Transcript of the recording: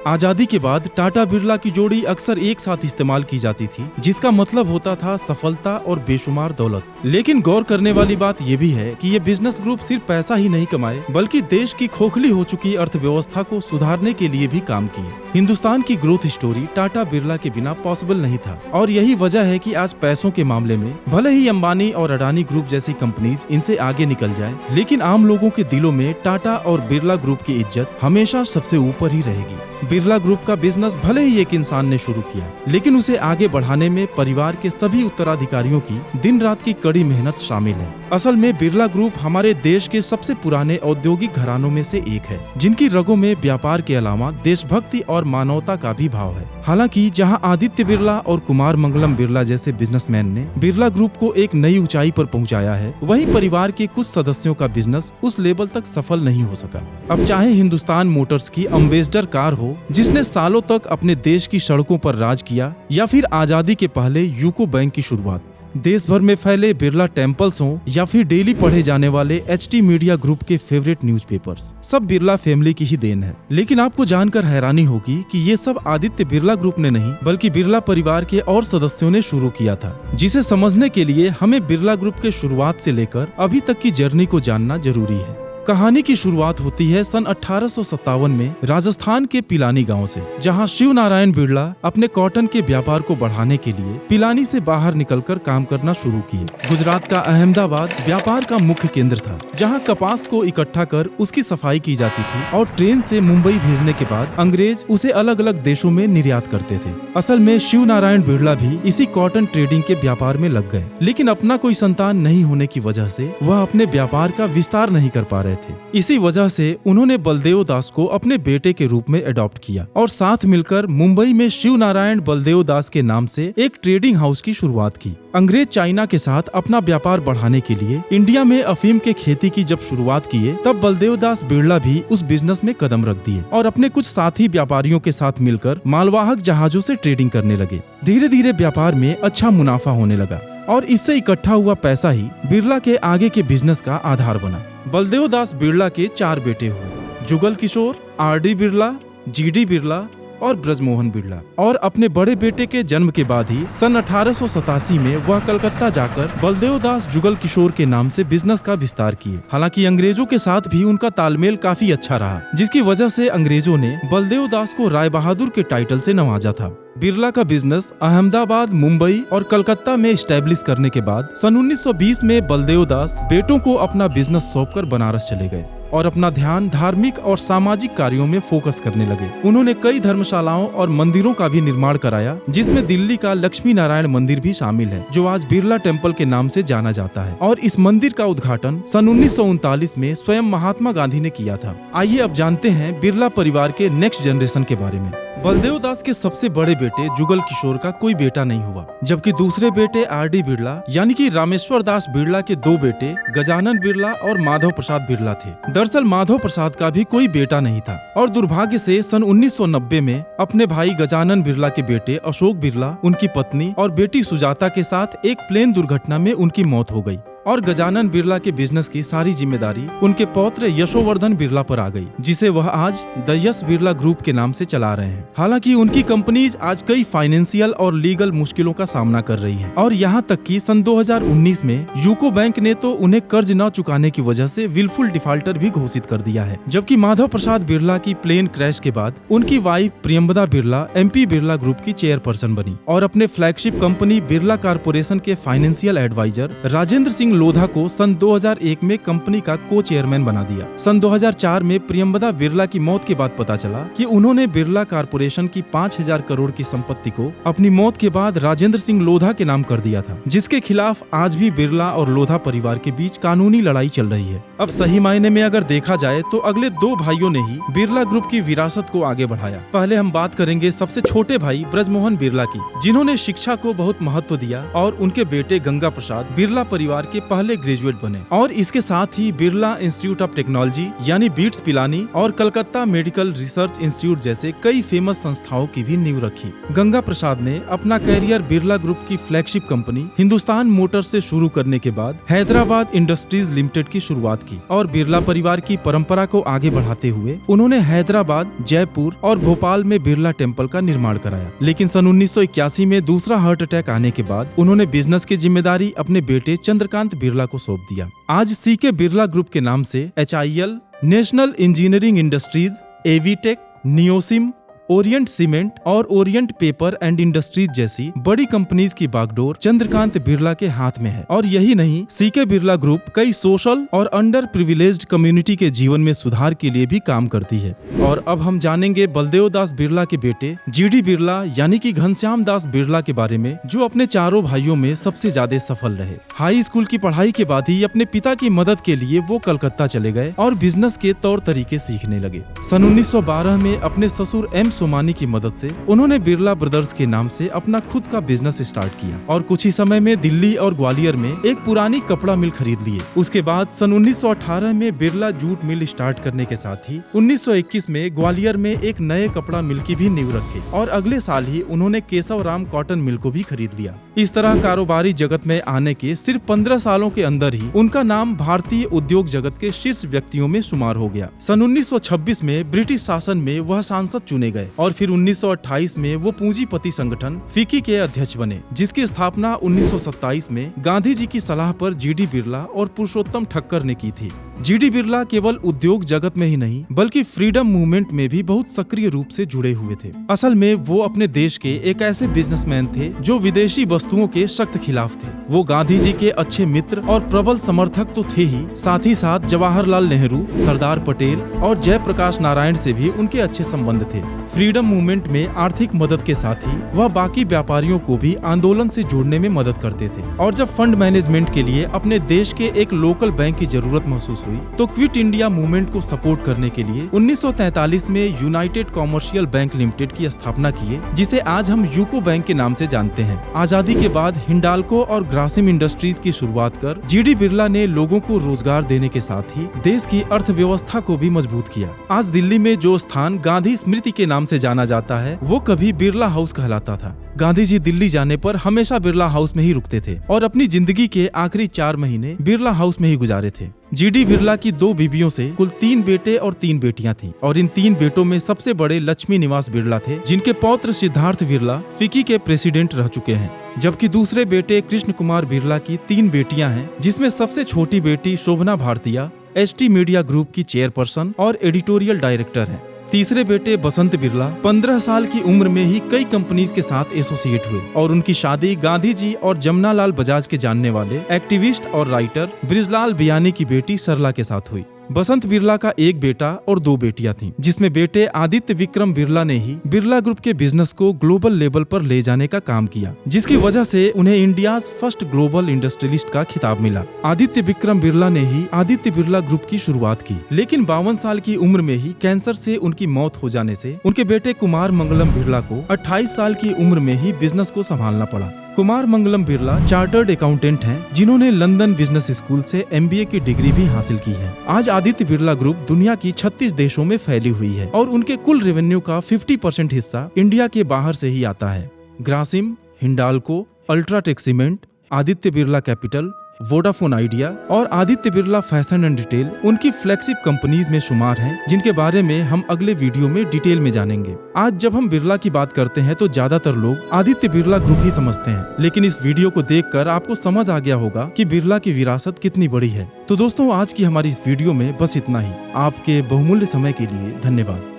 आजादी के बाद टाटा बिरला की जोड़ी अक्सर एक साथ इस्तेमाल की जाती थी, जिसका मतलब होता था सफलता और बेशुमार दौलत। लेकिन गौर करने वाली बात यह भी है कि ये बिजनेस ग्रुप सिर्फ पैसा ही नहीं कमाए, बल्कि देश की खोखली हो चुकी अर्थव्यवस्था को सुधारने के लिए भी काम किए। हिंदुस्तान की ग्रोथ स्टोरी टाटा बिरला के बिना पॉसिबल नहीं था, और यही वजह है कि आज पैसों के मामले में भले ही अंबानी और अडानी ग्रुप जैसी कंपनीज इनसे आगे निकल जाए, लेकिन आम लोगों के दिलों में टाटा और बिरला ग्रुप की इज्जत हमेशा सबसे ऊपर ही रहेगी। बिरला ग्रुप का बिजनेस भले ही एक इंसान ने शुरू किया, लेकिन उसे आगे बढ़ाने में परिवार के सभी उत्तराधिकारियों की दिन रात की कड़ी मेहनत शामिल है। असल में बिरला ग्रुप हमारे देश के सबसे पुराने औद्योगिक घरानों में से एक है, जिनकी रगों में व्यापार के अलावा देशभक्ति और मानवता का भी भाव है। हालांकि जहां आदित्य बिरला और कुमार मंगलम बिरला जैसे बिजनेसमैन ने बिरला ग्रुप को एक नई ऊंचाई पर पहुंचाया है, वहीं परिवार के कुछ सदस्यों का बिजनेस उस लेवल तक सफल नहीं हो सका। अब चाहे हिंदुस्तान मोटर्स की अम्बेसडर कार हो, जिसने सालों तक अपने देश की सड़कों पर राज किया, या फिर आजादी के पहले यूको बैंक की शुरुआत, देश भर में फैले बिरला टेम्पल्स हों, या फिर डेली पढ़े जाने वाले एचटी मीडिया ग्रुप के फेवरेट न्यूज़पेपर्स, सब बिरला फैमिली की ही देन है। लेकिन आपको जानकर हैरानी होगी कि ये सब आदित्य बिरला ग्रुप ने नहीं, बल्कि बिरला परिवार के और सदस्यों ने शुरू किया था, जिसे समझने के लिए हमें बिरला ग्रुप के शुरुआत से लेकर अभी तक की जर्नी को जानना जरूरी है। कहानी की शुरुआत होती है सन 1857 में राजस्थान के पिलानी गांव से, जहां शिव नारायण बिरला अपने कॉटन के व्यापार को बढ़ाने के लिए पिलानी से बाहर निकलकर काम करना शुरू किए। गुजरात का अहमदाबाद व्यापार का मुख्य केंद्र था, जहां कपास को इकट्ठा कर उसकी सफाई की जाती थी और ट्रेन से मुंबई भेजने के बाद अंग्रेज उसे अलग अलग देशों में निर्यात करते थे। असल में शिव नारायण बिरला भी इसी कॉटन ट्रेडिंग के व्यापार में लग गए, लेकिन अपना कोई संतान नहीं होने की वजह से वह अपने व्यापार का विस्तार नहीं कर पा रहे थे। इसी वजह से उन्होंने बलदेव दास को अपने बेटे के रूप में अडॉप्ट किया और साथ मिलकर मुंबई में शिव नारायण बलदेव दास के नाम से एक ट्रेडिंग हाउस की शुरुआत की। अंग्रेज चाइना के साथ अपना व्यापार बढ़ाने के लिए इंडिया में अफीम के खेती की जब शुरुआत किए, तब बलदेव दास बिरला भी उस बिजनेस में कदम रख दिए और अपने कुछ साथी व्यापारियों के साथ मिलकर मालवाहक जहाजों से ट्रेडिंग करने लगे। धीरे धीरे व्यापार में अच्छा मुनाफा होने लगा और इससे इकट्ठा हुआ पैसा ही बिरला के आगे के बिजनेस का आधार बना। बलदेव दास बिरला के 4 बेटे हुए, जुगल किशोर, आर.डी. बिरला, जी.डी. बिरला और ब्रजमोहन बिरला। और अपने बड़े बेटे के जन्म के बाद ही सन 1887 में वह कलकत्ता जाकर बलदेव दास जुगल किशोर के नाम से बिजनेस का विस्तार किए। हालांकि अंग्रेजों के साथ भी उनका तालमेल काफी अच्छा रहा, जिसकी वजह से अंग्रेजों ने बलदेव दास को राय बहादुर के टाइटल से नवाजा था। बिरला का बिजनेस अहमदाबाद, मुंबई और कलकत्ता में स्टैब्लिश करने के बाद सन 1920 में बलदेव दास बेटों को अपना बिजनेस सौंपकर बनारस चले गए और अपना ध्यान धार्मिक और सामाजिक कार्यों में फोकस करने लगे। उन्होंने कई धर्मशालाओं और मंदिरों का भी निर्माण कराया, जिसमें दिल्ली का लक्ष्मी नारायण मंदिर भी शामिल है, जो आज बिरला टेम्पल के नाम से जाना जाता है। और इस मंदिर का उद्घाटन सन 1939 में स्वयं महात्मा गांधी ने किया था। आइए अब जानते हैं बिरला परिवार के नेक्स्ट जनरेशन के बारे में। बलदेव दास के सबसे बड़े बेटे जुगल किशोर का कोई बेटा नहीं हुआ, जबकि दूसरे बेटे आर.डी. बिरला यानी कि रामेश्वर दास बिरला के 2 बेटे गजानन बिरला और माधव प्रसाद बिरला थे। दरअसल माधव प्रसाद का भी कोई बेटा नहीं था और दुर्भाग्य से सन 1990 में अपने भाई गजानन बिरला के बेटे अशोक बिरला, उनकी पत्नी और बेटी सुजाता के साथ एक प्लेन दुर्घटना में उनकी मौत हो गई और गजानन बिरला के बिजनेस की सारी जिम्मेदारी उनके पौत्र यशोवर्धन बिरला पर आ गई, जिसे वह आज द यश बिरला ग्रुप के नाम से चला रहे हैं। हालांकि उनकी कंपनीज आज कई फाइनेंशियल और लीगल मुश्किलों का सामना कर रही हैं और यहाँ तक कि सन 2019 में यूको बैंक ने तो उन्हें कर्ज न चुकाने की वजह से विलफुल डिफॉल्टर भी घोषित कर दिया है। जबकि माधव प्रसाद बिरला की प्लेन क्रैश के बाद उनकी wife Priyambada Birla MP Birla group की चेयरपर्सन बनी और अपने फ्लैगशिप कंपनी बिरला कारपोरेशन के फाइनेंशियल एडवाइजर राजेंद्र सिंह लोधा को सन 2001 में कंपनी का को चेयरमैन बना दिया। सन 2004 में प्रियंबदा बिरला की मौत के बाद पता चला कि उन्होंने बिरला कारपोरेशन की 5000 करोड़ की संपत्ति को अपनी मौत के बाद राजेंद्र सिंह लोधा के नाम कर दिया था, जिसके खिलाफ आज भी बिरला और लोधा परिवार के बीच कानूनी लड़ाई चल रही है। अब सही मायने में अगर देखा जाए तो अगले 2 भाइयों ने ही बिरला ग्रुप की विरासत को आगे बढ़ाया। पहले हम बात करेंगे सबसे छोटे भाई ब्रजमोहन बिरला की, जिन्होंने शिक्षा को बहुत महत्व दिया और उनके बेटे गंगा प्रसाद बिरला परिवार के पहले ग्रेजुएट बने और इसके साथ ही बिरला इंस्टीट्यूट ऑफ टेक्नोलॉजी यानी बीट्स पिलानी और कलकत्ता मेडिकल रिसर्च इंस्टीट्यूट जैसे कई फेमस संस्थाओं की भी नींव रखी। गंगा प्रसाद ने अपना कैरियर बिरला ग्रुप की फ्लैगशिप कंपनी हिंदुस्तान मोटर्स से शुरू करने के बाद हैदराबाद इंडस्ट्रीज लिमिटेड की शुरुआत की और बिरला परिवार की परंपरा को आगे बढ़ाते हुए उन्होंने हैदराबाद, जयपुर और भोपाल में बिरला टेम्पल का निर्माण कराया। लेकिन सन 1981 में दूसरा हार्ट अटैक आने के बाद उन्होंने बिजनेस की जिम्मेदारी अपने बेटे चंद्रकांत बिरला को सौंप दिया। आज सीके बिरला ग्रुप के नाम से HIL, नेशनल इंजीनियरिंग इंडस्ट्रीज, एवीटेक, नियोसिम, ओरिएंट सीमेंट और ओरिएंट पेपर एंड इंडस्ट्रीज जैसी बड़ी कंपनीज की बागडोर चंद्रकांत बिरला के हाथ में है। और यही नहीं, सीके बिरला ग्रुप कई सोशल और अंडर प्रिविलेज्ड कम्युनिटी के जीवन में सुधार के लिए भी काम करती है। और अब हम जानेंगे बलदेव दास बिरला के बेटे GD बिरला यानी कि घनश्याम दास बिरला के बारे में, जो अपने चारों भाइयों में सबसे ज्यादा सफल रहे। हाई स्कूल की पढ़ाई के बाद ही अपने पिता की मदद के लिए वो कलकत्ता चले गए और बिजनेस के तौर तरीके सीखने लगे। सन 1912 में अपने ससुर M सोमानी की मदद से उन्होंने बिरला ब्रदर्स के नाम से अपना खुद का बिजनेस स्टार्ट किया और कुछ ही समय में दिल्ली और ग्वालियर में एक पुरानी कपड़ा मिल खरीद लिए। उसके बाद सन 1918 में बिरला जूट मिल स्टार्ट करने के साथ ही 1921 में ग्वालियर में एक नए कपड़ा मिल की भी नींव रखी और अगले साल ही उन्होंने केशव राम कॉटन मिल को भी खरीद लिया। इस तरह कारोबारी जगत में आने के सिर्फ 15 सालों के अंदर ही उनका नाम भारतीय उद्योग जगत के शीर्ष व्यक्तियों में शुमार हो गया। सन 1926 में ब्रिटिश शासन में वह सांसद चुने गए और फिर 1928 में वो पूंजीपति संगठन फिक्की के अध्यक्ष बने, जिसकी स्थापना 1927 में गांधी जी की सलाह पर GD बिरला और पुरुषोत्तम ठक्कर ने की थी। GD बिरला केवल उद्योग जगत में ही नहीं बल्कि फ्रीडम मूवमेंट में भी बहुत सक्रिय रूप से जुड़े हुए थे। असल में वो अपने देश के एक ऐसे बिजनेसमैन थे जो विदेशी वस्तुओं के सख्त खिलाफ थे। वो गांधी जी के अच्छे मित्र और प्रबल समर्थक तो थे ही साथ जवाहरलाल नेहरू, सरदार पटेल और जयप्रकाश नारायण से भी उनके अच्छे संबंध थे। फ्रीडम मूवमेंट में आर्थिक मदद के साथ ही वह बाकी व्यापारियों को भी आंदोलन से जुड़ने में मदद करते थे। और जब फंड मैनेजमेंट के लिए अपने देश के एक लोकल बैंक की जरूरत महसूस हुई तो क्विट इंडिया मूवमेंट को सपोर्ट करने के लिए 1943 में यूनाइटेड कॉमर्शियल बैंक लिमिटेड की स्थापना किए, जिसे आज हम यूको बैंक के नाम से जानते हैं। आजादी के बाद हिंडाल्को और ग्रासिम इंडस्ट्रीज की शुरुआत कर GD बिरला ने लोगों को रोजगार देने के साथ ही देश की अर्थव्यवस्था को भी मजबूत किया। आज दिल्ली में जो स्थान गांधी स्मृति के नाम से जाना जाता है वो कभी बिरला हाउस कहलाता था। गांधी जी दिल्ली जाने पर हमेशा बिरला हाउस में ही रुकते थे और अपनी जिंदगी के आखिरी 4 महीने बिरला हाउस में ही गुजारे थे। GD बिरला की 2 बीवियों से कुल 3 बेटे और 3 बेटियां थीं और इन 3 बेटों में सबसे बड़े लक्ष्मी निवास बिरला थे, जिनके पौत्र सिद्धार्थ बिरला फिक्की के प्रेसिडेंट रह चुके हैं। जबकि दूसरे बेटे कृष्ण कुमार बिरला की 3 बेटियां हैं, जिसमें सबसे छोटी बेटी शोभना भारतीय ST मीडिया ग्रुप की चेयरपर्सन और एडिटोरियल डायरेक्टर है। तीसरे बेटे बसंत बिरला 15 साल की उम्र में ही कई कंपनीज के साथ एसोसिएट हुए और उनकी शादी गांधी जी और जमनालाल बजाज के जानने वाले एक्टिविस्ट और राइटर ब्रिजलाल बियानी की बेटी सरला के साथ हुई। बसंत बिरला का एक बेटा और 2 बेटियां थीं, जिसमें बेटे आदित्य विक्रम बिरला ने ही बिरला ग्रुप के बिजनेस को ग्लोबल लेवल पर ले जाने का काम किया, जिसकी वजह से उन्हें इंडियाज फर्स्ट ग्लोबल इंडस्ट्रियलिस्ट का खिताब मिला। आदित्य विक्रम बिरला ने ही आदित्य बिरला ग्रुप की शुरुआत की, लेकिन 52 साल की उम्र में ही कैंसर से उनकी मौत हो जाने से उनके बेटे कुमार मंगलम बिरला को 28 साल की उम्र में ही बिजनेस को संभालना पड़ा। कुमार मंगलम बिरला चार्टर्ड अकाउंटेंट हैं, जिन्होंने लंदन बिजनेस स्कूल से MBA की डिग्री भी हासिल की है। आज आदित्य बिरला ग्रुप दुनिया की 36 देशों में फैली हुई है और उनके कुल रेवेन्यू का 50% हिस्सा इंडिया के बाहर से ही आता है। ग्रासिम, हिंडाल्को, अल्ट्राटेक सीमेंट, आदित्य बिरला कैपिटल, वोडाफोन आइडिया और आदित्य बिरला फैशन एंड रिटेल उनकी फ्लैगशिप कंपनीज में शुमार हैं, जिनके बारे में हम अगले वीडियो में डिटेल में जानेंगे। आज जब हम बिरला की बात करते हैं तो ज्यादातर लोग आदित्य बिरला ग्रुप ही समझते हैं, लेकिन इस वीडियो को देखकर आपको समझ आ गया होगा कि बिरला की विरासत कितनी बड़ी है। तो दोस्तों, आज की हमारी इस वीडियो में बस इतना ही। आपके बहुमूल्य समय के लिए धन्यवाद।